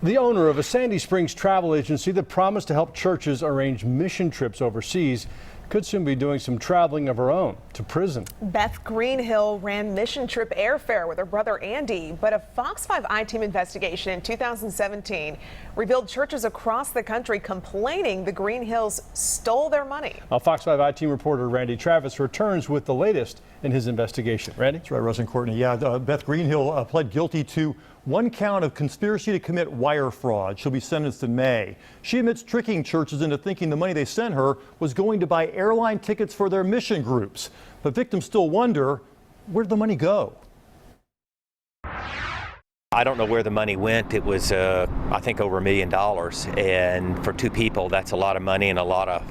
The owner of a Sandy Springs travel agency that promised to help churches arrange mission trips overseas could soon be doing some traveling of her own to prison. Beth Greenhill ran Mission Trip Airfare with her brother Andy, but a Fox 5 I-Team investigation in 2017 revealed churches across the country complaining the Greenhills stole their money. Now, Fox 5 I-Team reporter Randy Travis returns with the latest in his investigation. Randy? That's right, Russ and Courtney. Yeah, Beth Greenhill pled guilty to one count of conspiracy to commit wire fraud. She'll be sentenced in May. She admits tricking churches into thinking the money they sent her was going to buy airline tickets for their mission groups. But victims still wonder, where'd the money go? I don't know where the money went. It was, I think, over $1 million. And for two people, that's a lot of money and a lot of,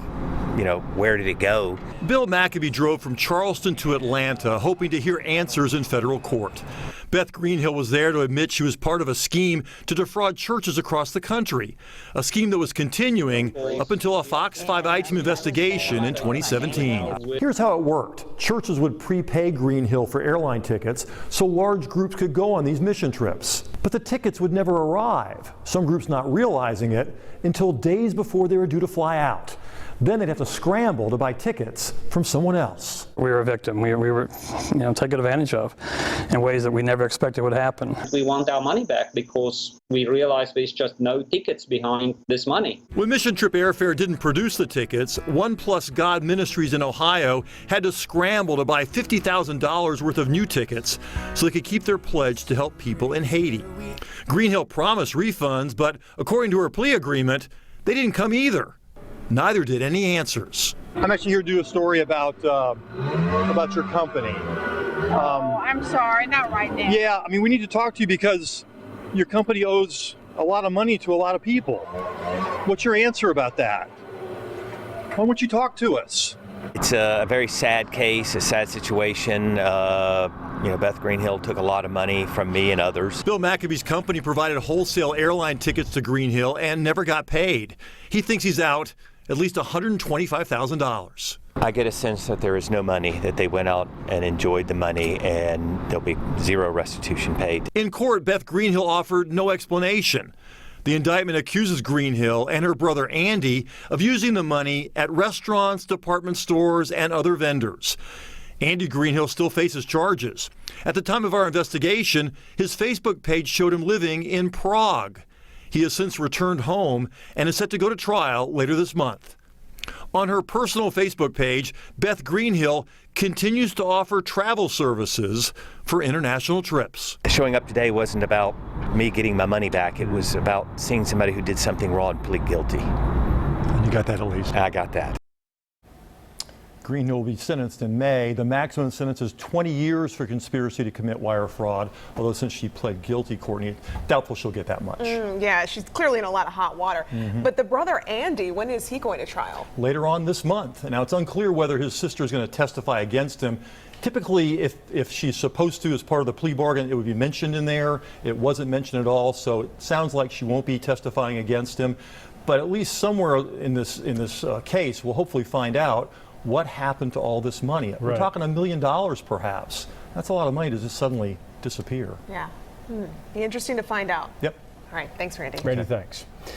where did it go? Bill McAbee drove from Charleston to Atlanta, hoping to hear answers in federal court. Beth Greenhill was there to admit she was part of a scheme to defraud churches across the country, a scheme that was continuing up until a Fox 5 I-Team investigation in 2017. Here's how it worked. Churches would prepay Greenhill for airline tickets so large groups could go on these mission trips. But the tickets would never arrive, some groups not realizing it until days before they were due to fly out. Then they'd have to scramble to buy tickets from someone else. We were a victim. We were taken advantage of in ways that we never expected would happen. We want our money back because we realized there's just no tickets behind this money. When Mission Trip Airfare didn't produce the tickets, One Plus God Ministries in Ohio had to scramble to buy $50,000 worth of new tickets so they could keep their pledge to help people in Haiti. Greenhill promised refunds, but according to her plea agreement, they didn't come either. Neither did any answers. I'm actually here to do a story about your company. I'm sorry, not right now. Yeah, I mean, we need to talk to you because your company owes a lot of money to a lot of people. What's your answer about that? Why won't you talk to us? It's a very sad case, a sad situation. Beth Greenhill took a lot of money from me and others. Bill McAbee's company provided wholesale airline tickets to Greenhill and never got paid. He thinks he's out at least $125,000. I get a sense that there is no money, that they went out and enjoyed the money, and there'll be zero restitution paid. In court, Beth Greenhill offered no explanation. The indictment accuses Greenhill and her brother Andy of using the money at restaurants, department stores, and other vendors. Andy Greenhill still faces charges. At the time of our investigation, his Facebook page showed him living in Prague. He has since returned home and is set to go to trial later this month. On her personal Facebook page, Beth Greenhill continues to offer travel services for international trips. Showing up today wasn't about me getting my money back. It was about seeing somebody who did something wrong and plead guilty. And you got that at least? I got that. Greenhill will be sentenced in May. The maximum sentence is 20 years for conspiracy to commit wire fraud, although since she pled guilty, Courtney, doubtful she'll get that much. Yeah, she's clearly in a lot of hot water. But the brother Andy, when is he going to trial? Later on this month. And now it's unclear whether his sister is going to testify against him. Typically, if she's supposed to as part of the plea bargain, it would be mentioned in there. It wasn't mentioned at all, so it sounds like she won't be testifying against him. But at least somewhere in this case, we'll hopefully find out what happened to all this money. We're talking $1 million perhaps. That's a lot of money to just suddenly disappear. Yeah. Be interesting to find out. Yep. All right. Thanks, Randy. Randy, thanks.